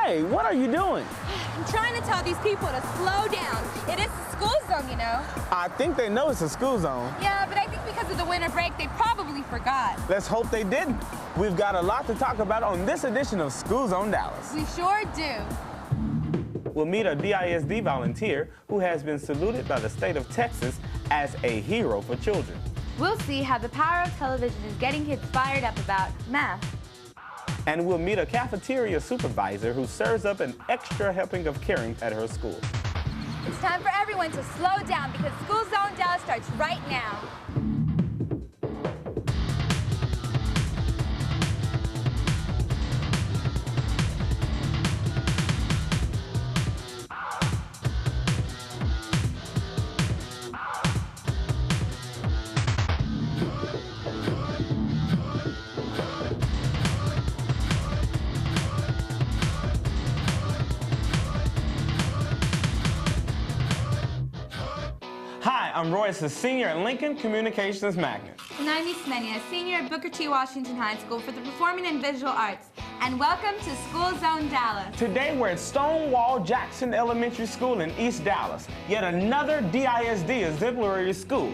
Hey, what are you doing? I'm trying to tell these people to slow down. It is a school zone, you know. I think they know it's a school zone. Yeah, but I think because of the winter break, they probably forgot. Let's hope they didn't. We've got a lot to talk about on this edition of School Zone Dallas. We sure do. We'll meet a DISD volunteer who has been saluted by the state of Texas as a hero for children. We'll see how the power of television is getting kids fired up about math. And we'll meet a cafeteria supervisor who serves up an extra helping of caring at her school. It's time for everyone to slow down because School Zone Dallas starts right now. Hi, I'm Royce, a senior at Lincoln Communications Magnet. And I'm Ismenia, a senior at Booker T. Washington High School for the Performing and Visual Arts. And welcome to School Zone Dallas. Today we're at Stonewall Jackson Elementary School in East Dallas, yet another DISD exemplary school.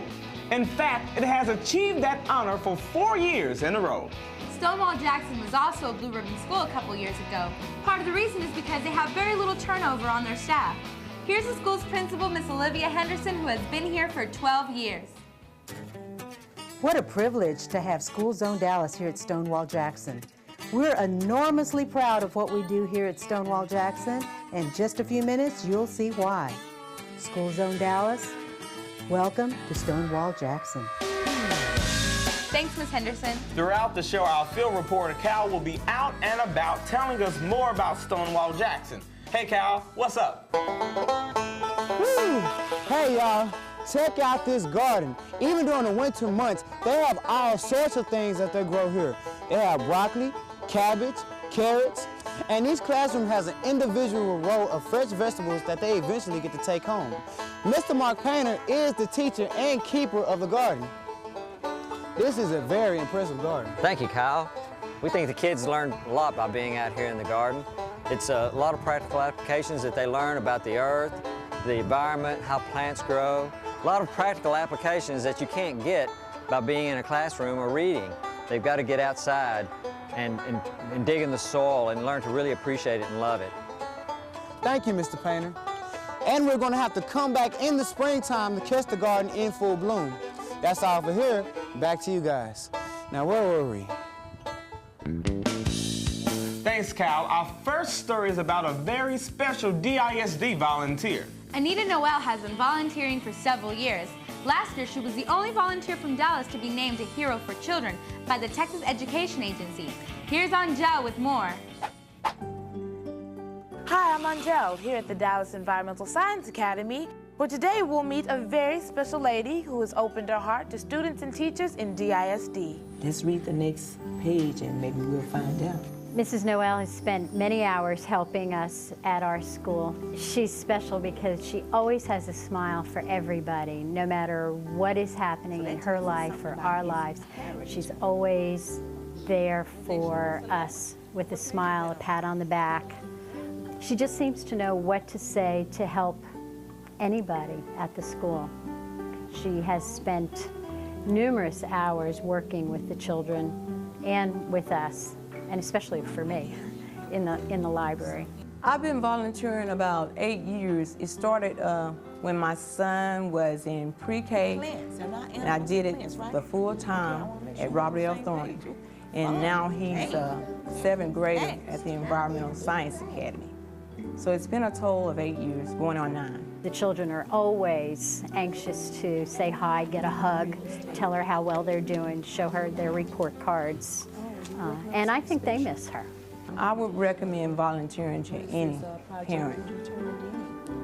In fact, it has achieved that honor for 4 years in a row. Stonewall Jackson was also a Blue Ribbon school a couple years ago. Part of the reason is because they have very little turnover on their staff. Here's the school's principal, Miss Olivia Henderson, who has been here for 12 years. What a privilege to have School Zone Dallas here at Stonewall Jackson. We're enormously proud of what we do here at Stonewall Jackson. In just a few minutes, you'll see why. School Zone Dallas, welcome to Stonewall Jackson. Thanks, Miss Henderson. Throughout the show, our field reporter, Cal, will be out and about telling us more about Stonewall Jackson. Hey, Cal, what's up? Woo. Hey, y'all, check out this garden. Even during the winter months, they have all sorts of things that they grow here. They have broccoli, cabbage, carrots, and each classroom has an individual row of fresh vegetables that they eventually get to take home. Mr. Mark Painter is the teacher and keeper of the garden. This is a very impressive garden. Thank you, Kyle. We think the kids learn a lot by being out here in the garden. It's a lot of practical applications that they learn about the earth, the environment, how plants grow. A lot of practical applications that you can't get by being in a classroom or reading. They've got to get outside and dig in the soil and learn to really appreciate it and love it. Thank you, Mr. Painter. And we're going to have to come back in the springtime to catch the garden in full bloom. That's all for here. Back to you guys. Now, where were we? Thanks, Cal. Our first story is about a very special DISD volunteer. Anita Noel has been volunteering for several years. Last year, she was the only volunteer from Dallas to be named a hero for children by the Texas Education Agency. Here's Angele with more. Hi, I'm Angele here at the Dallas Environmental Science Academy, where today we'll meet a very special lady who has opened her heart to students and teachers in DISD. Let's read the next page and maybe we'll find out. Mrs. Noel has spent many hours helping us at our school. She's special because she always has a smile for everybody, no matter what is happening in her life or our lives. She's always there for us with a smile, a pat on the back. She just seems to know what to say to help anybody at the school. She has spent numerous hours working with the children and with us, and especially for me, in the library. I've been volunteering about 8 years. It started when my son was in pre-K, and I did it the full time at Robert L. Thornton. And now he's a 7th grader at the Environmental Science Academy. So it's been a total of 8 years, going on 9. The children are always anxious to say hi, get a hug, tell her how well they're doing, show her their report cards. And I think they miss her. I would recommend volunteering to any parent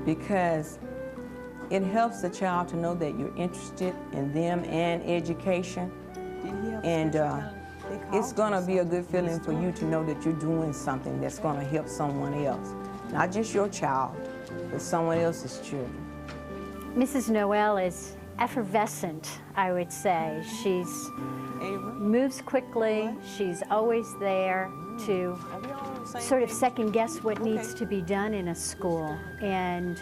because it helps the child to know that you're interested in them and education. And it's going to be a good feeling for you to know that you're doing something that's going to help someone else. Not just your child, but someone else's children. Mrs. Noel is effervescent, I would say. She's moves quickly, she's always there, to sort of second guess what needs to be done in a school. And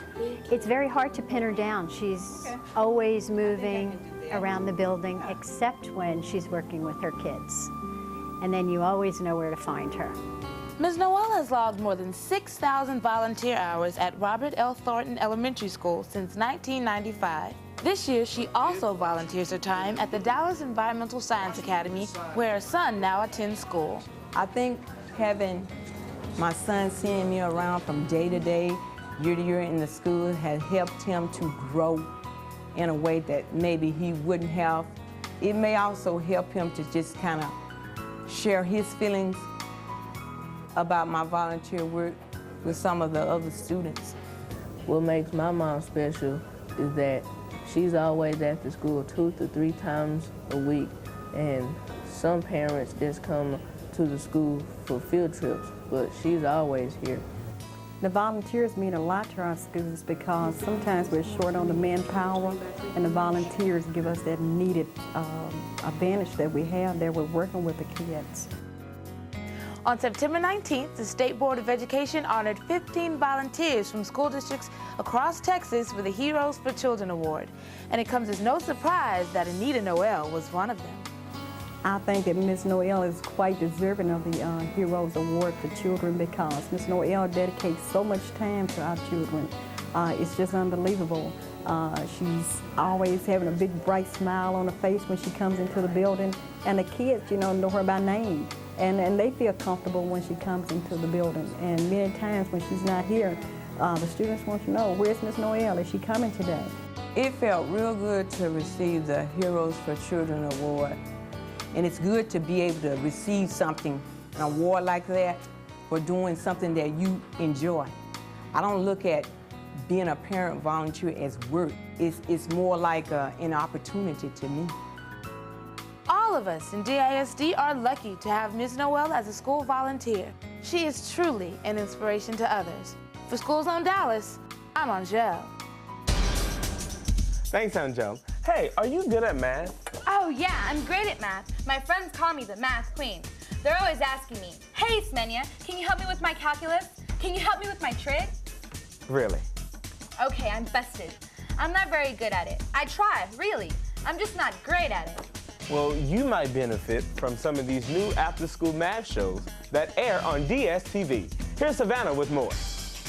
it's very hard to pin her down. She's always moving around the building except when she's working with her kids. And then you always know where to find her. Ms. Noel has logged more than 6,000 volunteer hours at Robert L. Thornton Elementary School since 1995. This year, she also volunteers her time at the Dallas Environmental Science Academy, where her son now attends school. I think having my son seeing me around from day to day, year to year in the school has helped him to grow in a way that maybe he wouldn't have. It may also help him to just kind of share his feelings about my volunteer work with some of the other students. What makes my mom special is that she's always at the school 2 to 3 times a week, and some parents just come to the school for field trips, but she's always here. The volunteers mean a lot to our students because sometimes we're short on the manpower, and the volunteers give us that needed advantage that we have there. We're working with the kids. On September 19th, the State Board of Education honored 15 volunteers from school districts across Texas with the Heroes for Children Award. And it comes as no surprise that Anita Noel was one of them. I think that Ms. Noel is quite deserving of the Heroes Award for Children because Ms. Noel dedicates so much time to our children. It's just unbelievable. She's always having a big bright smile on her face when she comes into the building, and the kids, know her by name. And they feel comfortable when she comes into the building. And many times when she's not here, the students want to know, where's Ms. Noel? Is she coming today? It felt real good to receive the Heroes for Children Award. And it's good to be able to receive something, an award like that, for doing something that you enjoy. I don't look at being a parent volunteer as work. It's more like an opportunity to me. All of us in DISD are lucky to have Ms. Noel as a school volunteer. She is truly an inspiration to others. For School Zone Dallas, I'm Angele. Thanks, Angele. Hey, are you good at math? Oh yeah, I'm great at math. My friends call me the math queen. They're always asking me, hey Ismenia, can you help me with my calculus? Can you help me with my trig? Really? Okay, I'm busted. I'm not very good at it. I try, really. I'm just not great at it. Well, you might benefit from some of these new after-school math shows that air on DSTV. Here's Savannah with more.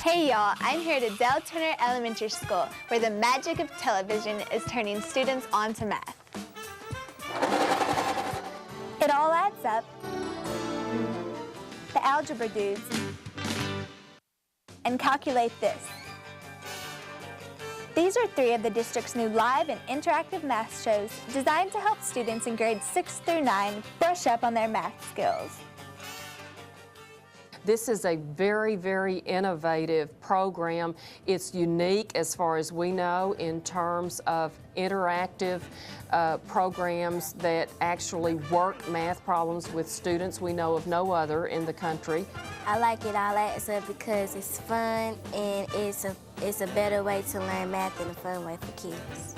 Hey y'all, I'm here at Del Turner Elementary School, where the magic of television is turning students on to math. It all adds up. The algebra dudes. And calculate this. These are 3 of the district's new live and interactive math shows designed to help students in grades 6 through 9 brush up on their math skills. This is a very, very innovative program. It's unique as far as we know in terms of interactive programs that actually work math problems with students. We know of no other in the country. I like it all adds up because it's fun and it's a better way to learn math in a fun way for kids.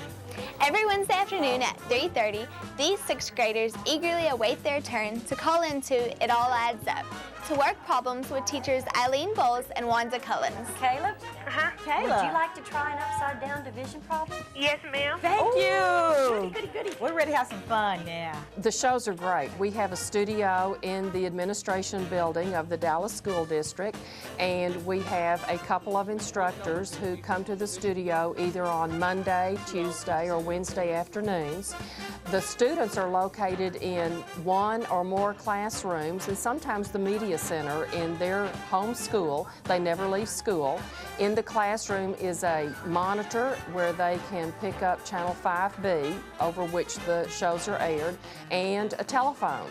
Every Wednesday afternoon at 3:30, these 6th graders eagerly await their turn to call into It All Adds Up to work problems with teachers Eileen Bowles and Wanda Cullens. Caleb? Kayla. Would you like to try an upside-down division problem? Yes, ma'am. Thank you. Goody. We're ready to have some fun now. The shows are great. We have a studio in the administration building of the Dallas School District, and we have a couple of instructors who come to the studio either on Monday, Tuesday, or Wednesday afternoons. The students are located in 1 or more classrooms, and sometimes the media center in their home school. They never leave school. In the classroom is a monitor where they can pick up channel 5B, over which the shows are aired, and a telephone.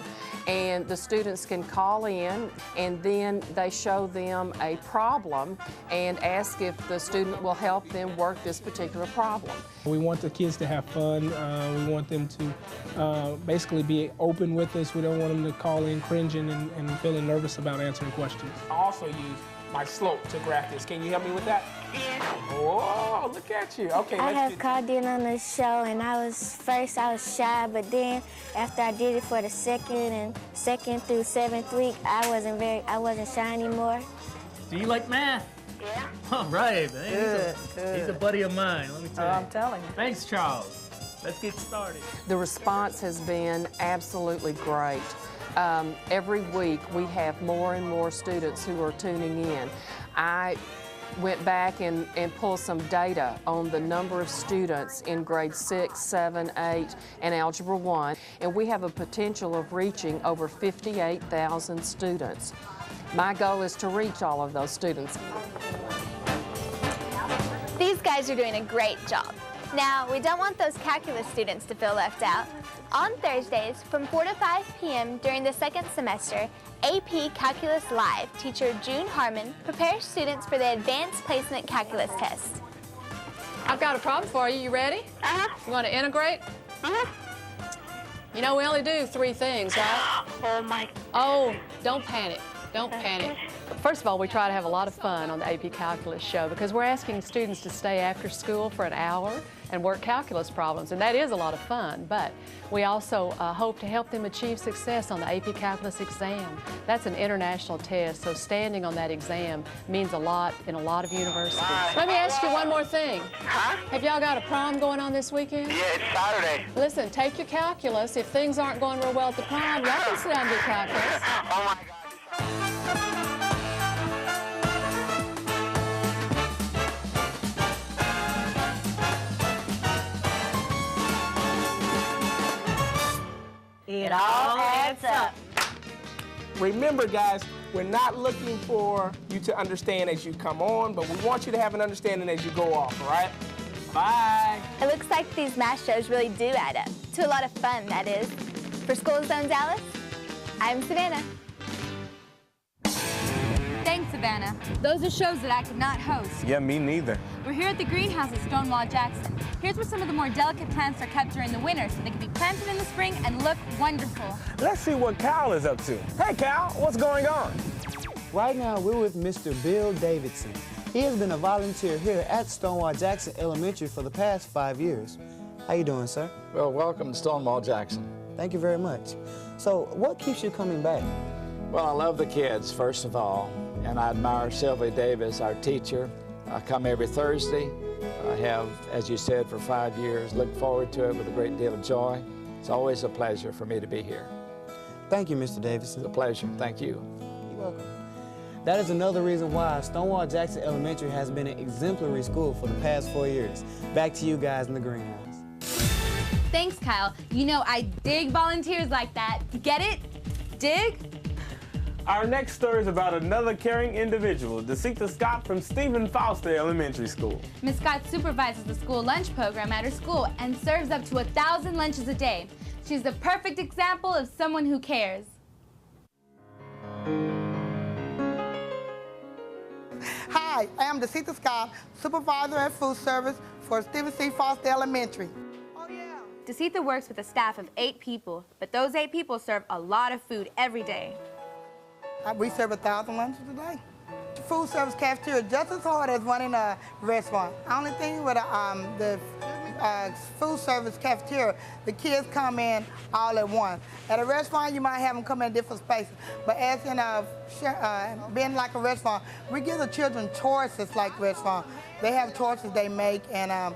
And the students can call in, and then they show them a problem and ask if the student will help them work this particular problem. We want the kids to have fun. We want them to basically be open with us. We don't want them to call in cringing and feeling nervous about answering questions. I also use my slope to graph this. Can you help me with that? Yeah. Oh, look at you. Okay, I have called in on the show, and I was shy, but then after I did it for the second and second through 7th week, I wasn't shy anymore. Do you like math? Yeah. All right, man. He's a buddy of mine, let me tell you. I'm telling you. Thanks, Charles. Let's get started. The response has been absolutely great. Every week we have more and more students who are tuning in. I went back and pulled some data on the number of students in grades 6, 7, 8, and Algebra 1, and we have a potential of reaching over 58,000 students. My goal is to reach all of those students. These guys are doing a great job. Now, we don't want those calculus students to feel left out. On Thursdays, from 4 to 5 p.m. during the second semester, AP Calculus Live teacher June Harmon prepares students for the Advanced Placement Calculus test. I've got a problem for you. You ready? You want to integrate? You know, we only do 3 things, right? Oh my. Oh, don't panic. Don't panic. First of all, we try to have a lot of fun on the AP Calculus show because we're asking students to stay after school for an hour and work calculus problems, and that is a lot of fun, but we also hope to help them achieve success on the AP Calculus exam. That's an international test, so standing on that exam means a lot in a lot of universities. Let me ask you one more thing. Have y'all got a prom going on this weekend? Yeah, it's Saturday. Listen, take your calculus. If things aren't going real well at the prom, y'all can sit down and do calculus. Oh my God. It all adds up. Remember, guys, we're not looking for you to understand as you come on, but we want you to have an understanding as you go off, all right? Bye. It looks like these math shows really do add up. To a lot of fun, that is. For School Zone Dallas, I'm Savannah. Thanks, Savannah. Those are shows that I could not host. Yeah, me neither. We're here at the greenhouse at Stonewall Jackson. Here's where some of the more delicate plants are kept during the winter so they can be planted in the spring and look wonderful. Let's see what Cal is up to. Hey, Cal, what's going on? Right now, we're with Mr. Bill Davidson. He has been a volunteer here at Stonewall Jackson Elementary for the past 5 years. How you doing, sir? Well, welcome to Stonewall Jackson. Thank you very much. So, what keeps you coming back? Well, I love the kids, first of all, and I admire Sylvia Davis, our teacher. I come every Thursday. I have, as you said, for 5 years. Look forward to it with a great deal of joy. It's always a pleasure for me to be here. Thank you, Mr. Davidson. It's a pleasure. Thank you. You're welcome. That is another reason why Stonewall Jackson Elementary has been an exemplary school for the past 4 years. Back to you guys in the greenhouse. Thanks, Kyle. You know, I dig volunteers like that. Get it? Dig? Our next story is about another caring individual, Desita Scott from Stephen Foster Elementary School. Ms. Scott supervises the school lunch program at her school and serves up to 1,000 lunches a day. She's the perfect example of someone who cares. Hi, I am Desita Scott, supervisor at food service for Stephen C. Foster Elementary. Desita works with a staff of 8 people, but those 8 people serve a lot of food every day. We serve 1,000 lunches a day. The food service cafeteria just as hard as running a restaurant. Only thing with the food service cafeteria, the kids come in all at once. At a restaurant, you might have them come in different spaces, but as in being like a restaurant, we give the children choices like restaurant. They have choices they make, and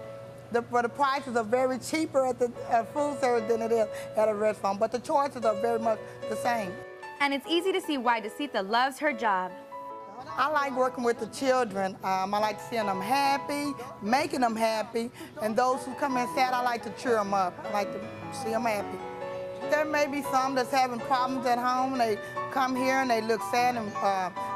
the prices are very cheaper at the food service than it is at a restaurant, but the choices are very much the same. And it's easy to see why Desita loves her job. I like working with the children. I like seeing them happy, making them happy, and those who come in sad, I like to cheer them up. I like to see them happy. There may be some that's having problems at home. They come here and they look sad and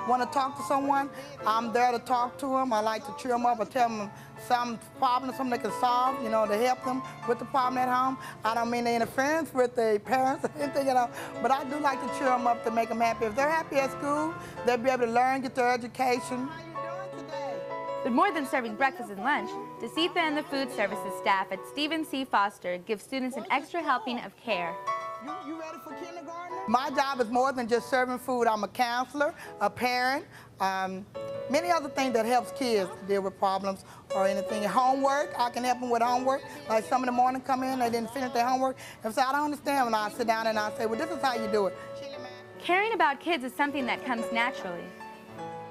want to talk to someone. I'm there to talk to them. I like to cheer them up and tell them some problem, something they can solve, you know, to help them with the problem at home. I don't mean the interference with the parents or anything, you know, but I do like to cheer them up to make them happy. If they're happy at school, they'll be able to learn, get their education. But more than serving breakfast and lunch, Desita and the food services staff at Stephen C. Foster give students an extra helping of care. You ready for kindergarten? My job is more than just serving food. I'm a counselor, a parent, many other things that helps kids deal with problems or anything. Homework, I can help them with homework. Like some in the morning come in, they didn't finish their homework. If say, I don't understand, and I sit down and I say, well, this is how you do it. Caring about kids is something that comes naturally.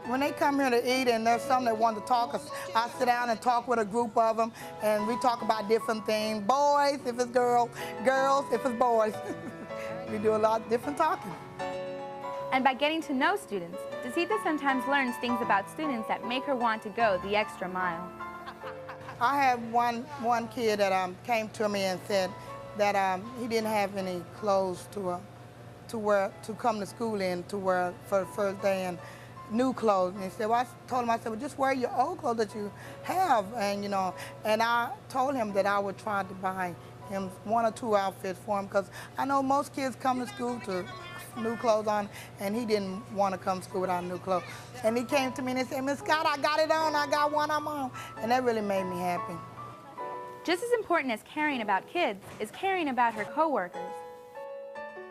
When they come here to eat and there's something they want to talk, I sit down and talk with a group of them, and we talk about different things. Boys, if it's girls, girls, if it's boys. We do a lot of different talking. And by getting to know students, Desita sometimes learns things about students that make her want to go the extra mile. I have one kid that came to me and said that he didn't have any clothes to wear to come to school in to wear for the first day, and new clothes. And he said, well, I told him, I said, well, just wear your old clothes that you have, and you know. And I told him that I would try to buy him 1 or 2 outfits for him, because I know most kids come to school to new clothes on, and he didn't want to come to school without new clothes. And he came to me and he said, Miss Scott, I got it on, I got one I'm on. And that really made me happy. Just as important as caring about kids is caring about her coworkers.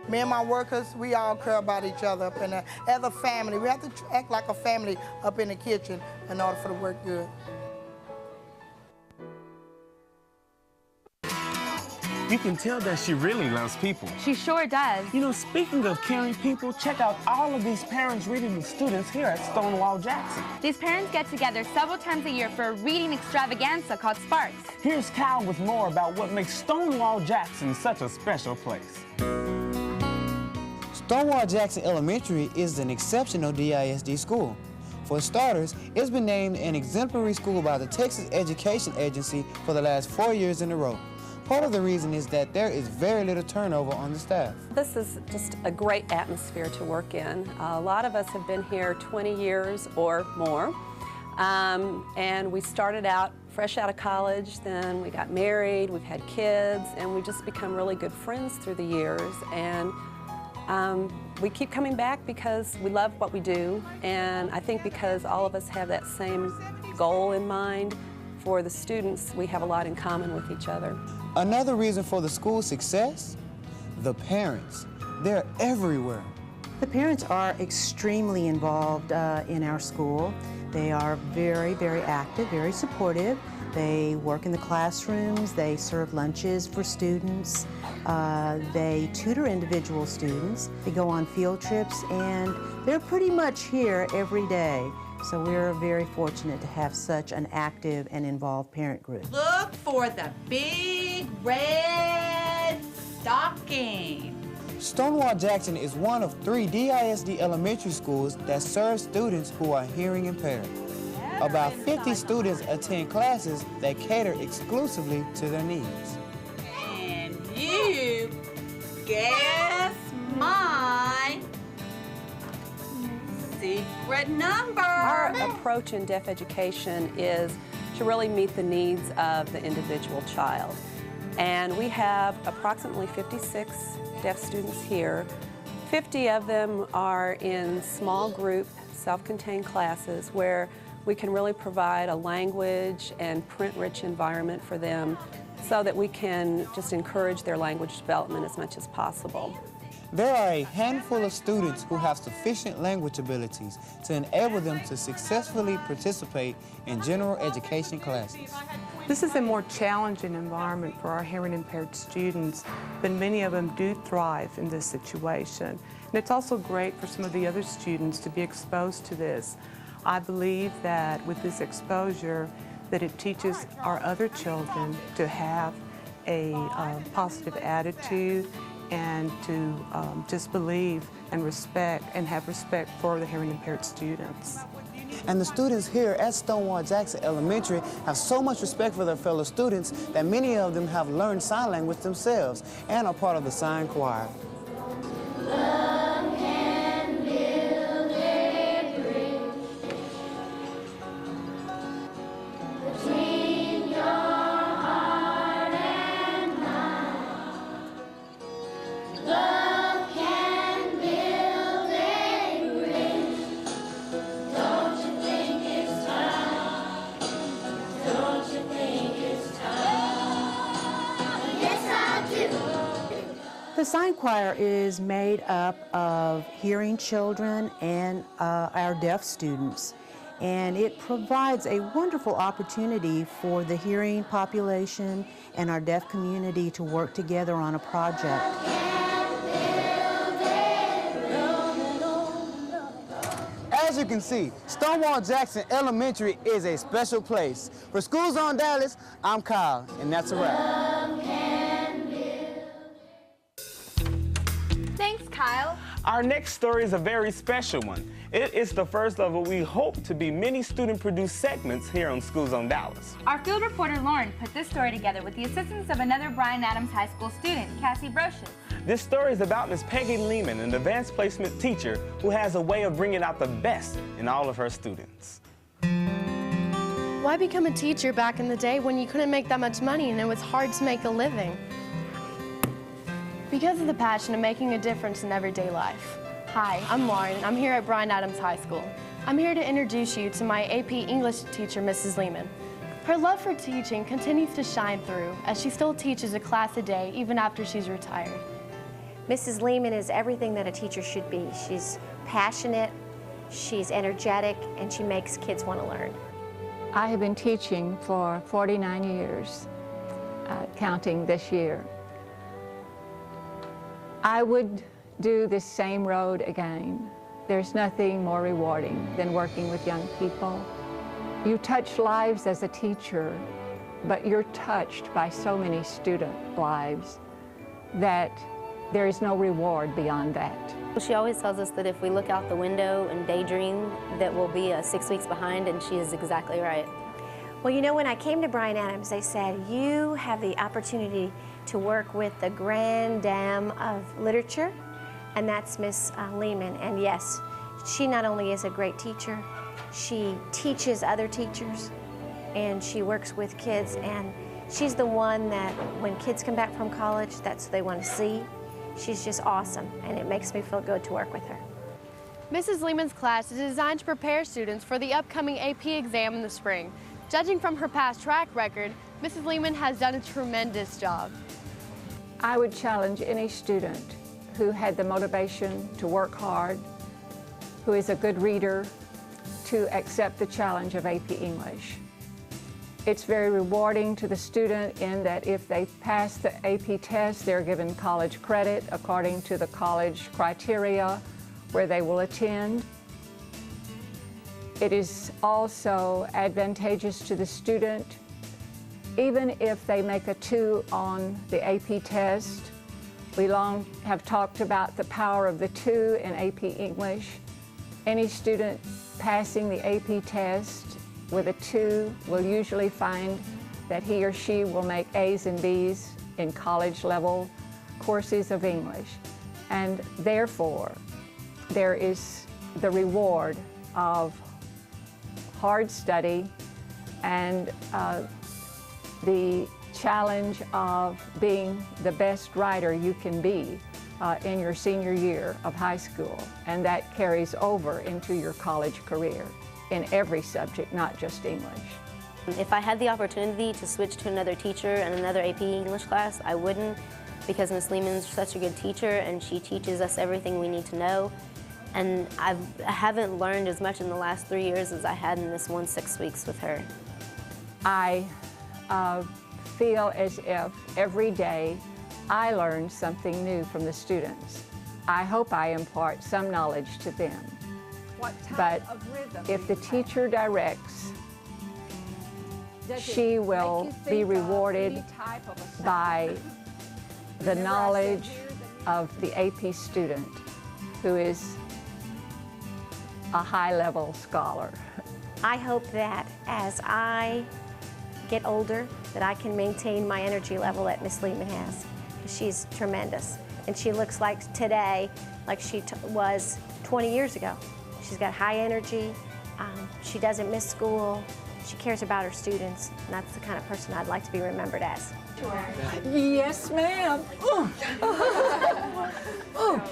Me and my workers, we all care about each other up in there. As a family, we have to act like a family up in the kitchen in order for the work good. You can tell that she really loves people. She sure does. You know, speaking of caring people, check out all of these parents reading to students here at Stonewall Jackson. These parents get together several times a year for a reading extravaganza called Sparks. Here's Kyle with more about what makes Stonewall Jackson such a special place. Stonewall Jackson Elementary is an exceptional DISD school. For starters, it's been named an exemplary school by the Texas Education Agency for the last 4 years in a row. Part of the reason is that there is very little turnover on the staff. This is just a great atmosphere to work in. A lot of us have been here 20 years or more. And we started out fresh out of college, then we got married, we've had kids, and we just become really good friends through the years. And we keep coming back because we love what we do, and I think because all of us have that same goal in mind for the students, we have a lot in common with each other. Another reason for the school's success, the parents. They're everywhere. The parents are extremely involved in our school. They are very, very active, very supportive. They work in the classrooms, they serve lunches for students, they tutor individual students, they go on field trips, and they're pretty much here every day. So we're very fortunate to have such an active and involved parent group. Look for the big red stocking. Stonewall Jackson is one of 3 DISD elementary schools that serve students who are hearing impaired. About 50 students attend classes that cater exclusively to their needs. And you guess my secret number. Our approach in deaf education is to really meet the needs of the individual child. And we have approximately 56 deaf students here. 50 of them are in small group, self-contained classes where we can really provide a language and print-rich environment for them so that we can just encourage their language development as much as possible. There are a handful of students who have sufficient language abilities to enable them to successfully participate in general education classes. This is a more challenging environment for our hearing impaired students, but many of them do thrive in this situation. And it's also great for some of the other students to be exposed to this. I believe that with this exposure, that it teaches our other children to have a positive attitude and to just believe and respect and have respect for the hearing impaired students. And the students here at Stonewall Jackson Elementary have so much respect for their fellow students that many of them have learned sign language themselves and are part of the sign choir. The sign choir is made up of hearing children and our deaf students. and it provides a wonderful opportunity for the hearing population and our deaf community to work together on a project. As you can see, Stonewall Jackson Elementary is a special place. For School Zone Dallas, I'm Kyle, and that's a wrap. Thanks, Kyle. Our next story is a very special one. It is the first of what we hope to be many student-produced segments here on School Zone Dallas. Our field reporter, Lauren, put this story together with the assistance of another Bryan Adams High School student, Cassie Brocious. This story is about Miss Peggy Lehman, an advanced placement teacher who has a way of bringing out the best in all of her students. Why become a teacher back in the day when you couldn't make that much money and it was hard to make a living? Because of the passion of making a difference in everyday life. Hi, I'm Lauren. I'm here at Bryan Adams High School. I'm here to introduce you to my AP English teacher, Mrs. Lehman. Her love for teaching continues to shine through as she still teaches a class a day even after she's retired. Mrs. Lehman is everything that a teacher should be. She's passionate, she's energetic, and she makes kids want to learn. I have been teaching for 49 years, counting this year. I would do this same road again. There's nothing more rewarding than working with young people. You touch lives as a teacher, but you're touched by so many student lives that there is no reward beyond that. She always tells us that if we look out the window and daydream, that we'll be 6 weeks behind, and she is exactly right. Well, you know, when I came to Bryan Adams, they said, you have the opportunity to work with the grand dame of literature, and that's Miss Lehman. And yes, she not only is a great teacher, she teaches other teachers, and she works with kids, and she's the one that when kids come back from college, that's what they want to see. She's just awesome, and it makes me feel good to work with her. Mrs. Lehman's class is designed to prepare students for the upcoming AP exam in the spring. Judging from her past track record, Mrs. Lehman has done a tremendous job. I would challenge any student who had the motivation to work hard, who is a good reader, to accept the challenge of AP English. It's very rewarding to the student in that if they pass the AP test, they're given college credit according to the college criteria where they will attend. It is also advantageous to the student, even if they make a 2 on the AP test. We long have talked about the power of the 2 in AP English. Any student passing the AP test with a 2 will usually find that he or she will make A's and B's in college level courses of English. And therefore, there is the reward of hard study and the challenge of being the best writer you can be in your senior year of high school. And that carries over into your college career in every subject, not just English. If I had the opportunity to switch to another teacher and another AP English class, I wouldn't, because Miss Lehman's such a good teacher and she teaches us everything we need to know. And I haven't learned as much in the last 3 years as I had in this 6 weeks with her. I feel as if every day I learn something new from the students. I hope I impart some knowledge to them. But if the teacher directs, she will be rewarded by the knowledge of the AP student who is a high-level scholar. I hope that as I get older, that I can maintain my energy level that Miss Lehman has. She's tremendous. And she looks like today, like she was 20 years ago. She's got high energy, she doesn't miss school, she cares about her students, and that's the kind of person I'd like to be remembered as. Yes, ma'am. Ooh,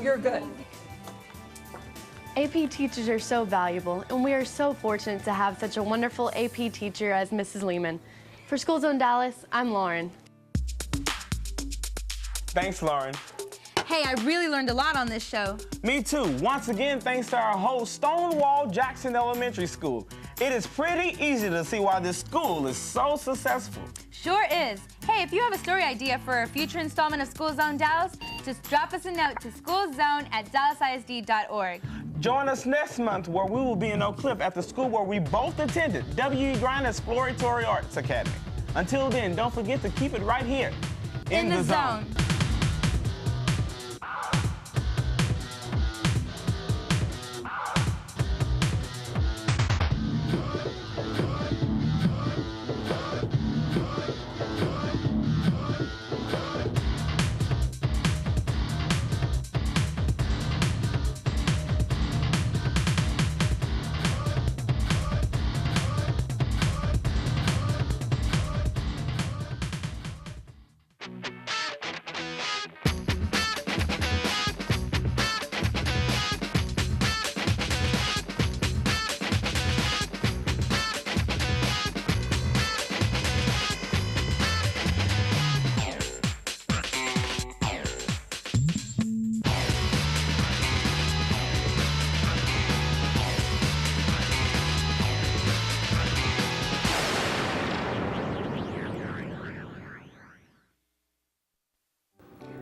you're good. AP teachers are so valuable, and we are so fortunate to have such a wonderful AP teacher as Mrs. Lehman. For School Zone Dallas, I'm Lauren. Thanks, Lauren. Hey, I really learned a lot on this show. Me too. Once again, thanks to our host, Stonewall Jackson Elementary School. It is pretty easy to see why this school is so successful. Sure is. Hey, if you have a story idea for a future installment of School Zone Dallas, just drop us a note to schoolzone@dallasisd.org. Join us next month where we will be in Oak Cliff at the school where we both attended, W.E. Bryan Exploratory Arts Academy. Until then, don't forget to keep it right here In the zone.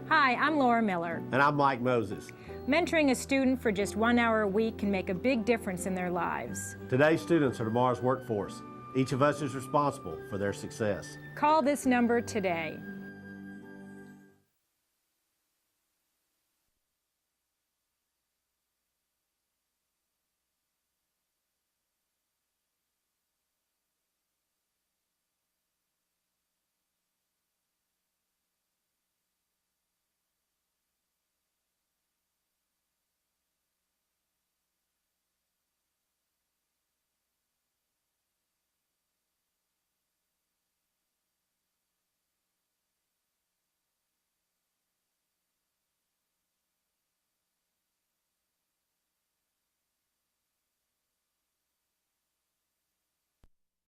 Hi, I'm Laura Miller. And I'm Mike Moses. Mentoring a student for just 1 hour a week can make a big difference in their lives. Today's students are tomorrow's workforce. Each of us is responsible for their success. Call this number today.